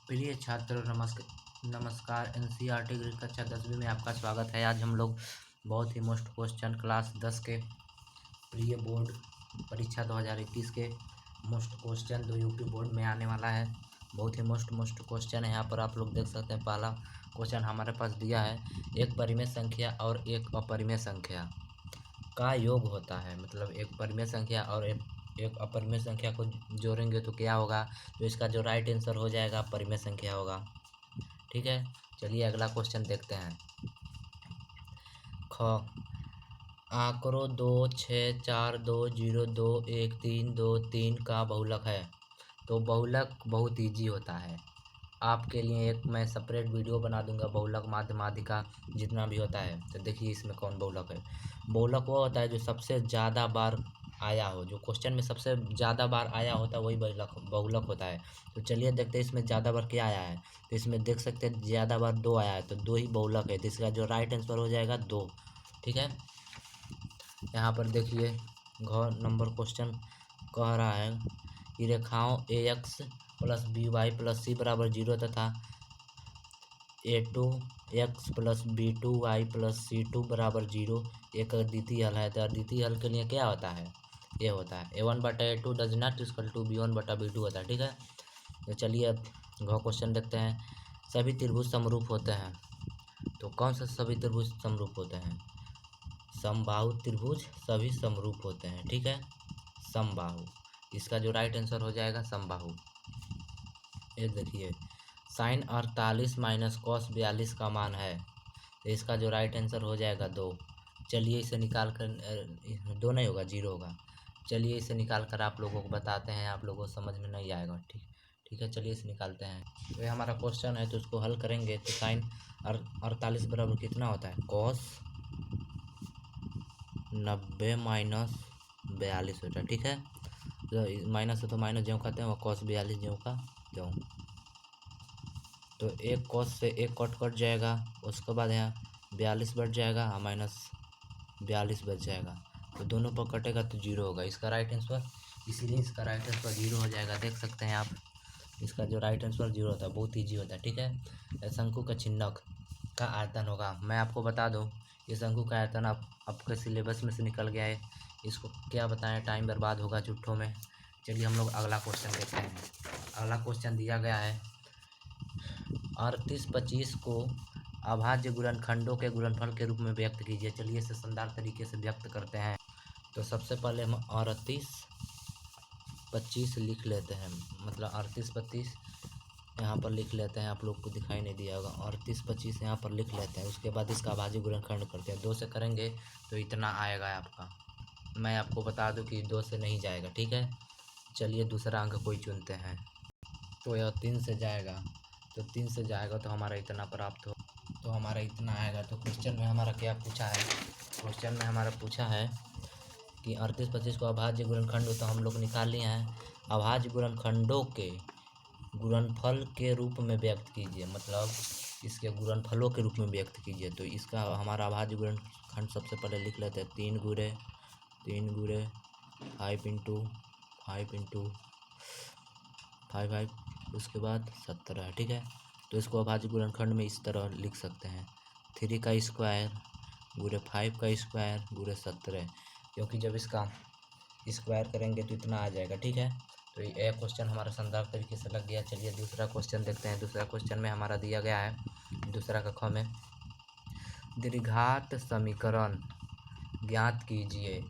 प्रिय छात्रों नमस्कार। एनसीईआरटी गणित कक्षा 10वीं में आपका स्वागत है। आज हम लोग बहुत ही मोस्ट क्वेश्चन क्लास 10 के प्रिय बोर्ड परीक्षा 2021 के मोस्ट क्वेश्चन जो यूपी बोर्ड में आने वाला है, बहुत ही मोस्ट क्वेश्चन है। यहाँ पर आप लोग देख सकते हैं, पहला क्वेश्चन हमारे पास दिया है, एक परिमेय संख्या और एक अपरिमेय संख्या का योग होता है। मतलब एक परिमेय संख्या और एक अपरिमेय संख्या को जोड़ेंगे तो क्या होगा, तो इसका जो राइट आंसर हो जाएगा परिमेय संख्या होगा। ठीक है, चलिए अगला क्वेश्चन देखते हैं। ख आंकड़ों 2, 6, 4, 2, 0, 2, 1, 3, 2, 3 का बहुलक है। तो बहुलक बहुत ईजी होता है। आपके लिए एक मैं सेपरेट वीडियो बना दूंगा बहुलक माध्यमाधिका जितना भी होता है। तो देखिए इसमें कौन बहुलक है। बहुलक वो होता है जो सबसे ज़्यादा बार आया हो, जो क्वेश्चन में सबसे ज़्यादा बार आया होता है वही बहुलक होता है। तो चलिए देखते हैं इसमें ज़्यादा बार क्या आया है। तो इसमें देख सकते हैं ज़्यादा बार 2 आया है, तो 2 ही बहुलक है। तो इसका जो राइट आंसर हो जाएगा 2। ठीक है, यहाँ पर देखिए घ नंबर क्वेश्चन कह रहा है कि रेखाओं AX plus BY plus C बराबर 0 तथा A2X plus B2Y plus C2 बराबर 0 एक अद्वितीय हल है। तो अद्वितीय हल के लिए क्या होता है, ये होता है A1/A2 does not equal to B1/B2 होता है। ठीक है, तो चलिए अब घ क्वेश्चन देखते हैं। सभी त्रिभुज समरूप होते हैं। तो कौन सा सभी त्रिभुज समरूप होते हैं? समबाहु त्रिभुज सभी समरूप होते हैं। ठीक है, समबाहु, इसका जो राइट आंसर हो जाएगा समबाहु। ये देखिए साइन 48 माइनस कॉस 42 का मान है। तो इसका जो राइट आंसर हो जाएगा 2। चलिए इसे निकाल कर 2 नहीं होगा, 0 होगा। चलिए इसे निकाल कर आप लोगों को बताते हैं, आप लोगों को समझ में नहीं आएगा। ठीक है, चलिए इसे निकालते हैं। तो ये हमारा क्वेश्चन है, तो उसको हल करेंगे। तो साइन 48 बराबर कितना होता है, कॉस 90 माइनस 42 होता है। ठीक है, तो माइनस है तो माइनस ज्यों खाते हैं वो कॉस 42 ज्यों का त्यों। तो एक कॉस से एक कट जाएगा, उसके बाद यहाँ 42 बच जाएगा और माइनस 42 बच जाएगा। तो दोनों पर कटेगा तो 0 होगा इसका राइट आंसर, इसीलिए इसका राइट आंसर 0 हो जाएगा। देख सकते हैं आप, इसका जो राइट आंसर 0 होता है, बहुत ईजी होता है। ठीक है, शंकु का चिन्हक का आयतन होगा। मैं आपको बता दूं, ये शंकु का आयतन आपके सिलेबस में से निकल गया है, इसको क्या बताएं, टाइम बर्बाद होगा झूठों में। चलिए हम लोग अगला क्वेश्चन देखते हैं। अगला क्वेश्चन दिया गया है 38-25 को अभाज्य गुणनखंडों के गुणनफल के रूप में व्यक्त कीजिए। चलिए इसे शानदार तरीके से व्यक्त करते हैं। तो सबसे पहले हम 38-25 लिख लेते हैं, मतलब 38-32 यहाँ पर लिख लेते हैं। आप लोग को दिखाई नहीं दिया होगा, 38-25 यहाँ पर लिख लेते हैं। उसके बाद इसका अभाज्य गुणनखंड करते हैं। 2 से करेंगे तो इतना आएगा आपका। मैं आपको बता दूं कि 2 से नहीं जाएगा। ठीक है, चलिए दूसरा अंक कोई चुनते हैं। तो यह 3 से जाएगा, तो 3 से जाएगा तो हमारा इतना प्राप्त हो, तो हमारा इतना आएगा। तो क्वेश्चन में हमारा क्या पूछा है, क्वेश्चन में हमारा पूछा है कि 38-25 को अभाज्य गुणनखंड तो हम लोग निकाल लिए हैं। अभाज्य गुणनखंडों के गुणनफल के रूप में व्यक्त कीजिए, मतलब इसके गुणनफलों के रूप में व्यक्त कीजिए। तो इसका हमारा अभाज्य गुणनखंड सबसे पहले लिख लेते हैं, 3 गुणे 5 इंटू 5, उसके बाद 17। ठीक है, तो इसको अभाज्य गुणनखंड में इस तरह लिख सकते हैं, 3 का स्क्वायर गुणे 5 का स्क्वायर गुणे 17, क्योंकि जब इसका स्क्वायर करेंगे तो इतना आ जाएगा। ठीक है, तो ये क्वेश्चन हमारा शानदार तरीके से लग गया। चलिए दूसरा क्वेश्चन देखते हैं। दूसरा क्वेश्चन में हमारा दिया गया है, दूसरा कक्षा में द्विघात समीकरण ज्ञात कीजिए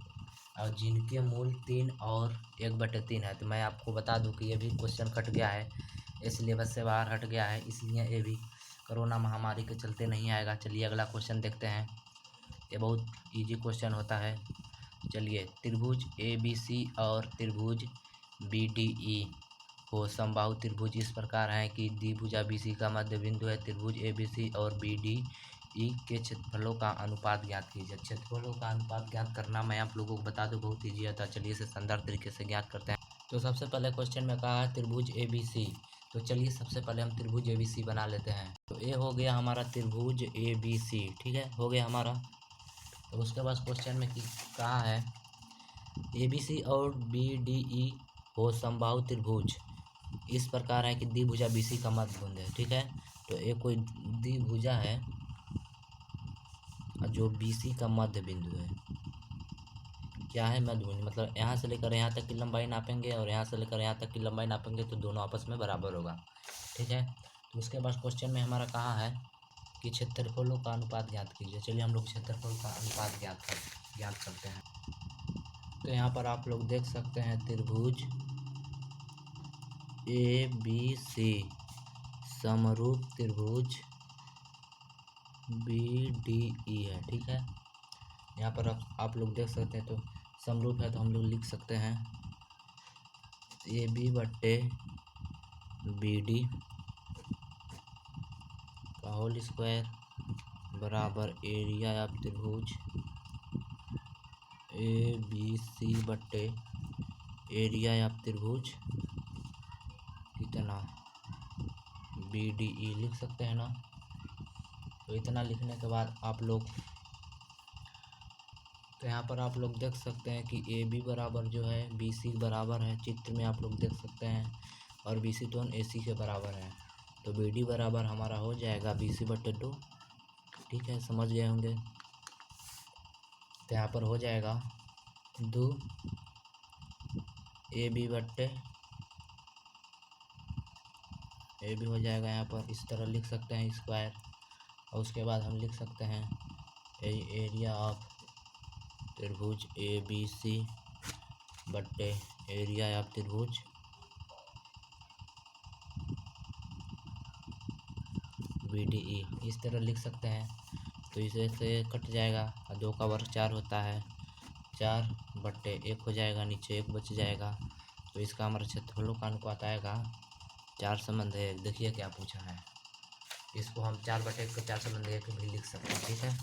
और जिनके मूल 3 और 1/3 है। तो मैं आपको बता दूं कि ये भी क्वेश्चन कट गया है, इस सिलेबस से बाहर हट गया है, इसलिए ये भी कोरोना महामारी के चलते नहीं आएगा। चलिए अगला क्वेश्चन देखते हैं, ये बहुत इजी क्वेश्चन होता है। चलिए, त्रिभुज ABC और त्रिभुज BDE हो समबाहु त्रिभुज इस प्रकार है कि द्विभुजा BC का मध्य बिंदु है। त्रिभुज ABC और BDE के क्षेत्रफलों का अनुपात ज्ञात कीजिए। क्षेत्रफलों का अनुपात ज्ञात करना मैं आप लोगों को बता दूं बहुत ईजी होता है। चलिए इसे शानदार तरीके से ज्ञात करते हैं। तो सबसे पहले क्वेश्चन में कहा है त्रिभुज ABC, तो चलिए सबसे पहले हम त्रिभुज ABC बना लेते हैं। तो ये हो गया हमारा त्रिभुज ABC। ठीक है, हो गया हमारा। तो उसके बाद क्वेश्चन में कहा है ABC और BDE हो समबाहु त्रिभुज इस प्रकार है कि द्विभुजा BC का मध्य बिंदु है, ठीक है। तो एक कोई द्विभुजा है जो BC का मध्य बिंदु है, क्या है मध्य बिंदु, मतलब यहाँ से लेकर यहाँ तक की लंबाई नापेंगे और यहाँ से लेकर यहाँ तक की लंबाई नापेंगे तो दोनों आपस में बराबर होगा, ठीक है। तो उसके बाद क्वेश्चन में हमारा कहा है कि क्षेत्रफलों का अनुपात ज्ञात कीजिए। चलिए हम लोग क्षेत्रफल का अनुपात ज्ञात करते हैं। तो यहाँ पर आप लोग देख सकते हैं त्रिभुज ABC समरूप त्रिभुज BDE है, ठीक है। यहाँ पर आप लोग देख सकते हैं, तो समरूप है तो हम लोग लिख सकते हैं AB बट्टे BD का होल स्क्वायर बराबर एरिया ऑफ त्रिभुज ABC बट्टे एरिया ऑफ त्रिभुज कितना BDE लिख सकते हैं ना। तो इतना लिखने के बाद आप लोग, तो यहाँ पर आप लोग देख सकते हैं कि AB बराबर जो है BC बराबर है, चित्र में आप लोग देख सकते हैं, और BC तो AC के बराबर है। तो BD बराबर हमारा हो जाएगा BC बट्टे 2, ठीक है, समझ गए होंगे। तो यहाँ पर हो जाएगा 2 AB बट्टे AB हो जाएगा, यहाँ पर इस तरह लिख सकते हैं स्क्वायर, और उसके बाद हम लिख सकते हैं एरिया ऑफ त्रिभुज ABC बट्टे एरिया ऑफ त्रिभुज BDE, इस तरह लिख सकते हैं। तो इसे से कट जाएगा, 2 का वर्ग 4 होता है, 4 बट्टे 1 हो जाएगा, नीचे 1 बच जाएगा। तो इसका हमारा क्षेत्रफलों का अनुपात आएगा 4 संबंध है। देखिए क्या पूछा है, इसको हम 4 बटे 1 को 4 संबंध एक भी लिख सकते हैं, ठीक है।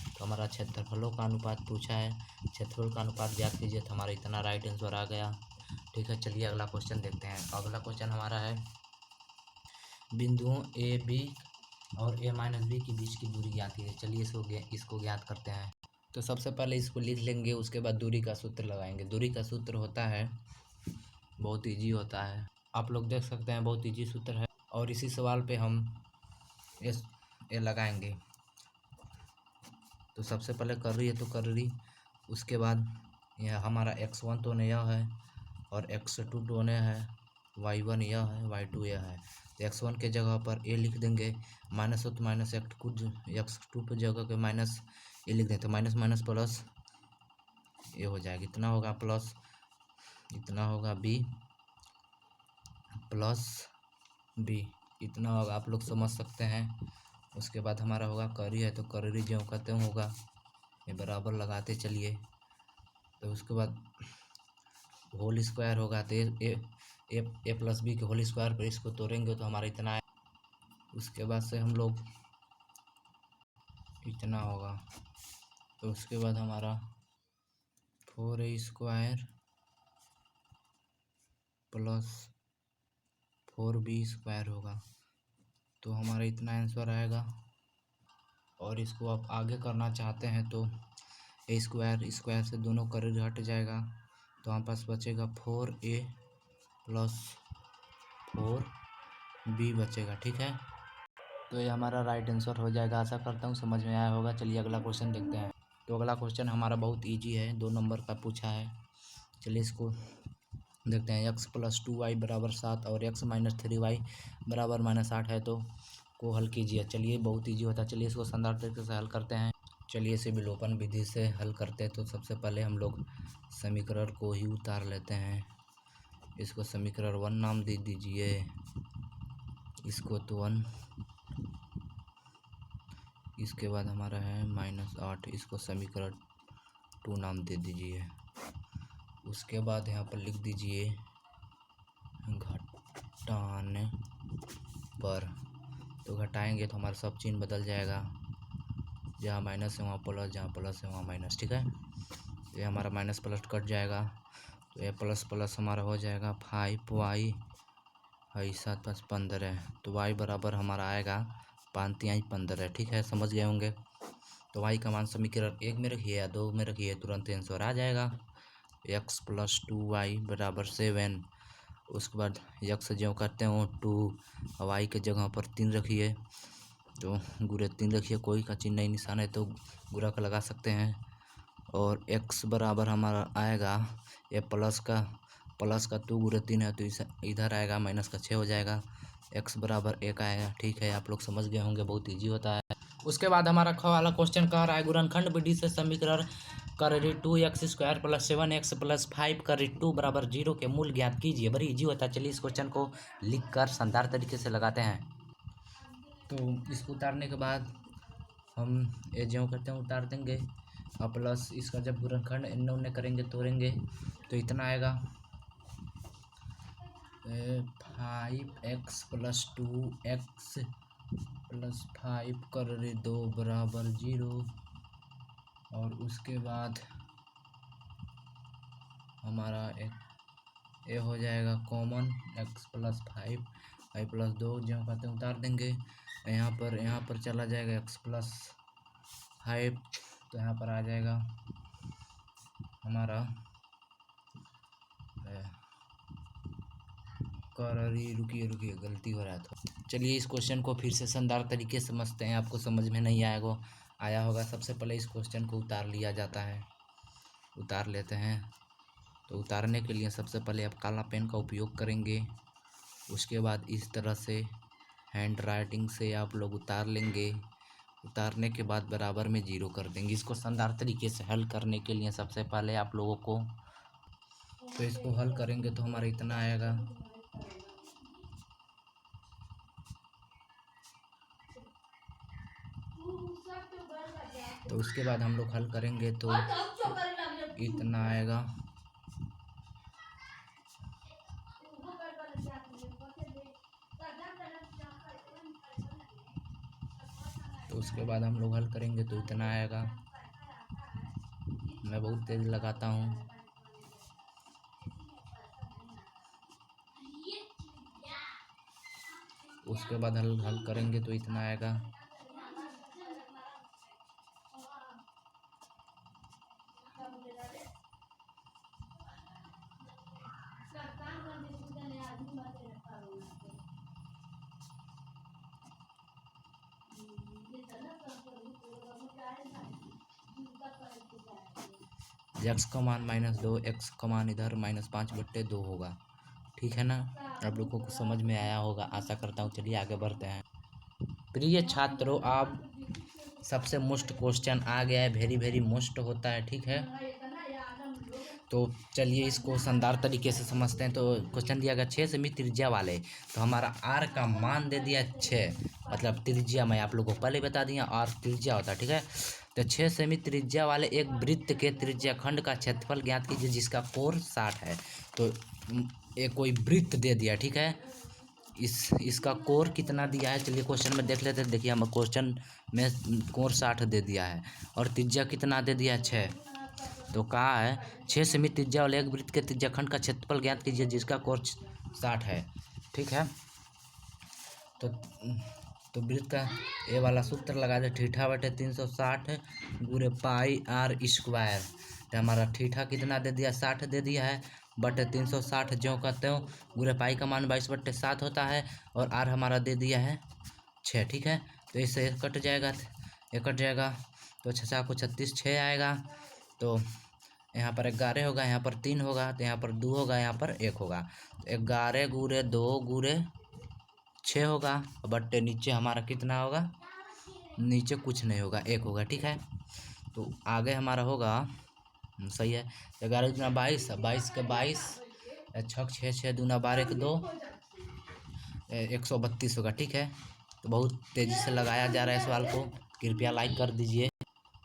तो हमारा क्षेत्रफलों का अनुपात पूछा है, क्षेत्रफल का अनुपात ज्ञात कीजिए, तो हमारा इतना राइट आंसर आ गया, ठीक है। चलिए अगला क्वेश्चन देखते हैं। अगला क्वेश्चन हमारा है बिंदुओं AB और A-B के बीच की दूरी ज्ञात कीजिए। चलिए इसको ज्ञात करते हैं। तो सबसे पहले इसको लिख लेंगे, उसके बाद दूरी का सूत्र लगाएंगे। दूरी का सूत्र होता है, बहुत ईजी होता है, आप लोग देख सकते हैं, बहुत ईजी सूत्र है। और इसी सवाल पे हम ये लगाएंगे। तो सबसे पहले कर्री है तो कर्री, उसके बाद यह हमारा x1 तो यह है और x2 तो है, y1 यह है, y2 यह है। तो x1 के जगह पर a लिख देंगे, माइनस हो तो माइनस x2 पर जगह के माइनस a लिख दें, तो माइनस माइनस प्लस ये हो जाएगा, इतना होगा प्लस इतना होगा b प्लस b, इतना होगा, आप लोग समझ सकते हैं। उसके बाद हमारा होगा करी है तो करी जो कहते हैं होगा, ये बराबर लगाते चलिए। तो उसके बाद होल स्क्वायर होगा, तो ए प्लस बी के होल स्क्वायर पर इसको तोड़ेंगे तो हमारा इतना है। उसके बाद से हम लोग इतना होगा, तो उसके बाद हमारा 4a square plus 4b square होगा, तो हमारा इतना आंसर आएगा। और इसको आप आगे करना चाहते हैं तो ए स्क्वायर से दोनों करीब हट जाएगा, तो हमारे पास बचेगा 4a प्लस 4b बचेगा, ठीक है। तो ये हमारा राइट आंसर हो जाएगा। आशा करता हूँ समझ में आया होगा। चलिए अगला क्वेश्चन देखते हैं। तो अगला क्वेश्चन हमारा बहुत इजी है, 2 नंबर का पूछा है। चलिए इसको देखते हैं। x + 2y = 7 और x - 3y = -8 है, तो को हल कीजिए। चलिए बहुत ईजी होता है, चलिए इसको संदर्भ तरीके से हल करते हैं। चलिए इसे विलोपन विधि से हल करते हैं। तो सबसे पहले हम लोग समीकरण को ही उतार लेते हैं। इसको समीकरण 1 नाम दे दीजिए, इसको तो 1, इसके बाद हमारा है -8, इसको समीकरण 2 नाम दे दीजिए। उसके बाद यहाँ पर लिख दीजिए घटाने पर, तो घटाएंगे तो हमारा सब चिन्ह बदल जाएगा, जहाँ माइनस है वहाँ प्लस, जहाँ प्लस है वहाँ माइनस, ठीक है। तो ये हमारा माइनस प्लस कट जाएगा, तो ये प्लस प्लस हमारा हो जाएगा 5y, 7 + 15, तो y बराबर हमारा आएगा 5 × 15, ठीक है, समझ गए होंगे। तो y का मान समीकरण 1 में रखिए या 2 में रखिए, तुरंत आंसर आ जाएगा। x + 2y = 7 उसके बाद यक्स ज्यों करते हो 2 वाई के जगह पर 3 रखिए, तो गुरे 3 रखिए, कोई का चिन्ह नहीं निशान है तो गुरा का लगा सकते हैं। और x बराबर हमारा आएगा ये प्लस का 2 गुरे 3 है तो इधर आएगा माइनस का 6 हो जाएगा, x बराबर 1 आएगा। ठीक है, आप लोग समझ गए होंगे, बहुत ईजी होता है। उसके बाद हमारा ख वाला क्वेश्चन कह रहा है गुणनखंड विधि से समीकरण कर 2x² + 7x + 5 कर 2 बराबर 0 के मूल ज्ञात कीजिए। बड़ी इजी होता है। चलिए इस क्वेश्चन को लिख कर शानदार तरीके से लगाते हैं। तो इसको उतारने के बाद हम ये जो करते हैं उतार देंगे और प्लस इसका जब गुणनखंड इन्ने उन्ने करेंगे तोड़ेंगे तो इतना आएगा 5x + 2x + 5 कर 2 बराबर 0। और उसके बाद हमारा एक ये हो जाएगा कॉमन x + 5 + 2 जो कहते हैं उतार देंगे। यहाँ पर चला जाएगा x + 5 तो यहाँ पर आ जाएगा हमारा रुकिए गलती हो रहा है। तो चलिए इस क्वेश्चन को फिर से शानदार तरीके से समझते हैं। आपको समझ में नहीं आया होगा। सबसे पहले इस क्वेश्चन को उतार लिया जाता है, उतार लेते हैं। तो उतारने के लिए सबसे पहले आप काला पेन का उपयोग करेंगे। उसके बाद इस तरह से हैंड राइटिंग से आप लोग उतार लेंगे। उतारने के बाद बराबर में 0 कर देंगे। इसको शानदार तरीके से हल करने के लिए सबसे पहले आप लोगों को तो इसको हल करेंगे तो हमारा इतना आएगा। तो उसके बाद हम लोग हल करेंगे तो इतना आएगा। तो उसके बाद हम लोग हल करेंगे तो इतना आएगा। मैं बहुत तेज लगाता हूँ। उसके बाद हल करेंगे तो इतना आएगा। x का मान -2, x का मान इधर -5/2 होगा। ठीक है ना, आप लोगों को समझ में आया होगा, आशा करता हूँ। चलिए आगे बढ़ते हैं। प्रिय छात्रों, आप सबसे मोस्ट क्वेश्चन आ गया है, वेरी मोस्ट होता है। ठीक है, तो चलिए इसको शानदार तरीके से समझते हैं। तो क्वेश्चन दिया गया 6 सेमी त्रिज्या वाले, तो हमारा r का मान दे दिया 6, मतलब त्रिज्या मैं आप लोगों को पहले बता दिया r त्रिज्या होता है। ठीक है, तो 6 सेमी त्रिज्या वाले एक वृत्त के त्रिज्याखंड का क्षेत्रफल ज्ञात कीजिए जिसका कोण 60 है। तो एक कोई वृत्त दे दिया। ठीक है, इसका कोण कितना दिया है, चलिए क्वेश्चन में देख लेते हैं। देखिए हम क्वेश्चन में कोण 60 दे दिया है और त्रिज्या कितना दे दिया है 6। तो कहा है 6 सेमी त्रिज्या वाले एक वृत्त के त्रिज्याखंड का क्षेत्रफल ज्ञात कीजिए जिसका कोण 60 है। ठीक है, तो वृत्त का ये वाला सूत्र लगा दे, थीटा बटे 360 गुरे पाई r स्क्वायर। तो हमारा थीटा कितना दे दिया 60 दे दिया है, बटे 360 जो कहते हो गुरे पाई का मान 22/7 होता है और r हमारा दे दिया है 6। ठीक है, तो इससे कट जाएगा, ये कट जाएगा तो 6 को 36 6 आएगा। तो यहाँ पर 11 होगा, यहाँ पर 3 होगा, तो यहाँ पर 2 होगा, यहाँ पर 1 होगा। तो 11 गुरे 2 गुरे 6 होगा, बट्टे नीचे हमारा कितना होगा, नीचे कुछ नहीं होगा, 1 होगा। ठीक है, तो आगे हमारा होगा सही है 11 दूना 22, 22 के 22, 6 6 6 दूना 12 के 2, 132 होगा। ठीक है, तो बहुत तेज़ी से लगाया जा रहा है सवाल को, कृपया लाइक कर दीजिए।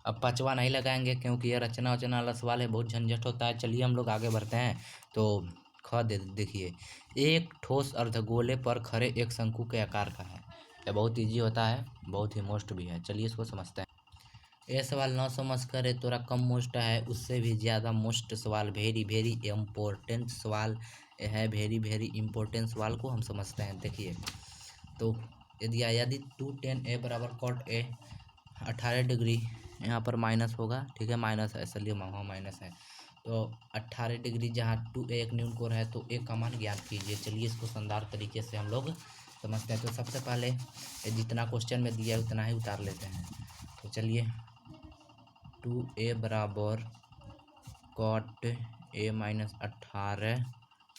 अब पाँचवा नहीं लगाएंगे क्योंकि ये रचना वचना वाला सवाल है, बहुत झंझट होता है। चलिए हम लोग आगे बढ़ते हैं। तो देखिए, एक ठोस अर्धगोले पर खड़े एक शंकु के आकार का है। ये बहुत इजी होता है, बहुत ही मोस्ट भी है। चलिए इसको समझते हैं। ये सवाल ना समझ कर थोड़ा कम मोस्ट है, उससे भी ज़्यादा मोस्ट सवाल, वेरी इम्पोर्टेंट सवाल है। वेरी इम्पोर्टेंट सवाल को हम समझते हैं। देखिए, तो यदि 2 tan a बराबर cot a 18 डिग्री, यहाँ पर माइनस होगा। ठीक है, माइनस है इसलिए वहाँ माइनस है। तो 18 डिग्री जहाँ 2a एक न्यून कोण है तो a का मान ज्ञात कीजिए। चलिए इसको शानदार तरीके से हम लोग समझते हैं। तो सबसे पहले जितना क्वेश्चन में दिया है उतना ही उतार लेते हैं। तो चलिए 2a बराबर कॉट a माइनस 18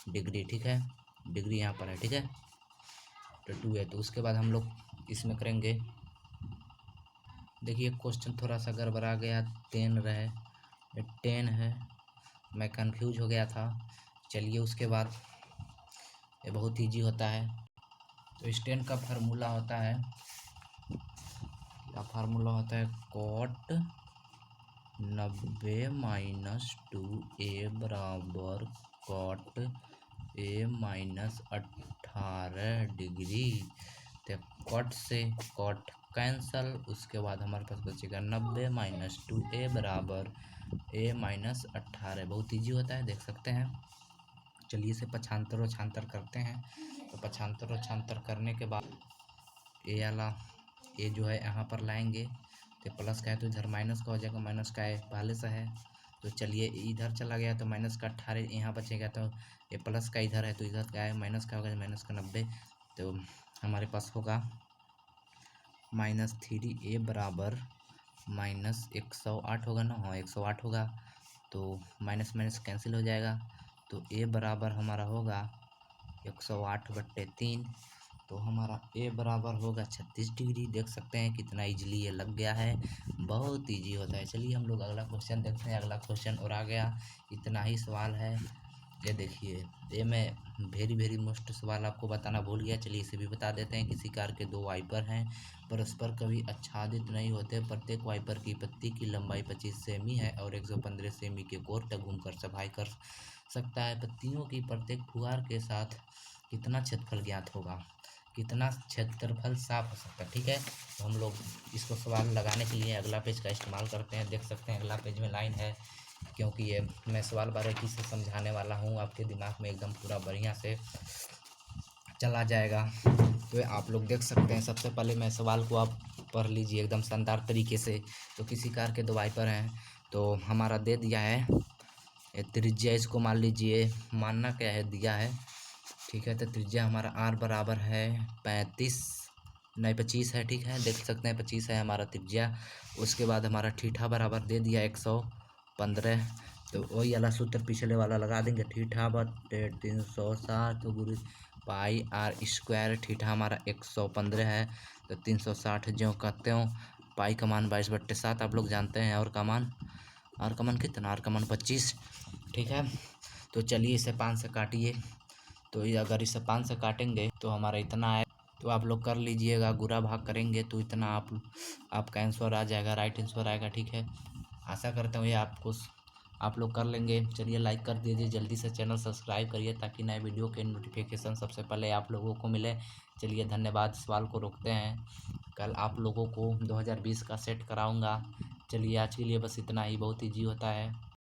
डिग्री, ठीक है, डिग्री यहाँ पर है, ठीक है, तो 2a। तो उसके बाद हम लोग इसमें करेंगे, देखिए क्वेश्चन थोड़ा सा गड़बड़ा गया, 10 रहे, 10 है, मैं कंफ्यूज हो गया था। चलिए उसके बाद ये बहुत ईजी होता है। तो इस 10 का फार्मूला होता है, क्या फार्मूला होता है, कॉट 90 माइनस 2a बराबर कॉट a माइनस 18 डिग्री। तो कॉट से कॉट कैंसल, उसके बाद हमारे पास बचेगा 90 माइनस 2a बराबर a माइनस 18। बहुत ईजी होता है, देख सकते हैं। चलिए इसे पक्षांतर और छांतर करते हैं। तो पक्षांतर और छांतर करने के बाद ए वाला ए जो है यहाँ पर लाएंगे, तो प्लस का है तो इधर माइनस का हो जाएगा, माइनस का है पहले से है। तो चलिए इधर चला गया तो माइनस का 18 यहाँ बचेगा, तो ये प्लस का इधर है तो इधर क्या है, माइनस का होगा, माइनस का 90। तो हमारे पास होगा -3a बराबर -108 होगा ना, हाँ 108 होगा। तो माइनस माइनस कैंसिल हो जाएगा, तो a बराबर हमारा होगा 108/3। तो हमारा a बराबर होगा 36 डिग्री। देख सकते हैं कितना इजीली ये लग गया है, बहुत इजी होता है। चलिए हम लोग अगला क्वेश्चन देखते हैं। अगला क्वेश्चन और आ गया, इतना ही सवाल है। ये देखिए, ये मैं वेरी मोस्ट सवाल आपको बताना भूल गया, चलिए इसे भी बता देते हैं। किसी कार के 2 वाइपर हैं, परस्पर कभी आच्छादित नहीं होते। प्रत्येक वाइपर की पत्ती की लंबाई 25 सेमी है और 115 सेमी के कोर तक घूमकर सफाई कर सकता है। पत्तियों की प्रत्येक फुहार के साथ कितना क्षेत्रफल ज्ञात होगा, कितना क्षेत्रफल साफ हो सकता है, ठीक है। तो हम लोग इसको सवाल लगाने के लिए अगला पेज का इस्तेमाल करते हैं। देख सकते हैं अगला पेज में लाइन है, क्योंकि ये मैं सवाल बारीकी से समझाने वाला हूँ, आपके दिमाग में एकदम पूरा बढ़िया से चला जाएगा। तो आप लोग देख सकते हैं। सबसे पहले मैं सवाल को आप पढ़ लीजिए एकदम शानदार तरीके से। तो किसी कार के 2 वाइपर हैं, तो हमारा दे दिया है त्रिज्या, इसको मान लीजिए, मानना क्या है, दिया है, ठीक है। तो त्रिज्या हमारा r बराबर है 25 है, ठीक है, देख सकते हैं 25 है हमारा त्रिज्या। उसके बाद हमारा थीटा बराबर दे दिया 115। तो वही वाला सूत्र पिछले वाला लगा देंगे, थीटा बटे 360 गुरु पाई आर स्क्वायर। थीटा हमारा 115 है, तो 360 ज्यों कहते हो, पाई का मान 22/7 आप लोग जानते हैं, और का मान कितना, आर का मान 25, ठीक है। तो चलिए इसे 5 से काटिए। तो ये अगर इसे 5 से काटेंगे तो हमारा इतना है, तो आप लोग कर लीजिएगा, गुणा भाग करेंगे तो इतना आपका आंसर आ जाएगा, राइट आंसर आएगा, ठीक है। आशा करता हूँ ये आप लोग कर लेंगे। चलिए लाइक कर दीजिए, जल्दी से चैनल सब्सक्राइब करिए ताकि नए वीडियो के नोटिफिकेशन सबसे पहले आप लोगों को मिले। चलिए धन्यवाद। सवाल को रोकते हैं, कल आप लोगों को 2020 का सेट कराऊँगा। चलिए आज के लिए बस इतना ही, बहुत ईजी होता है।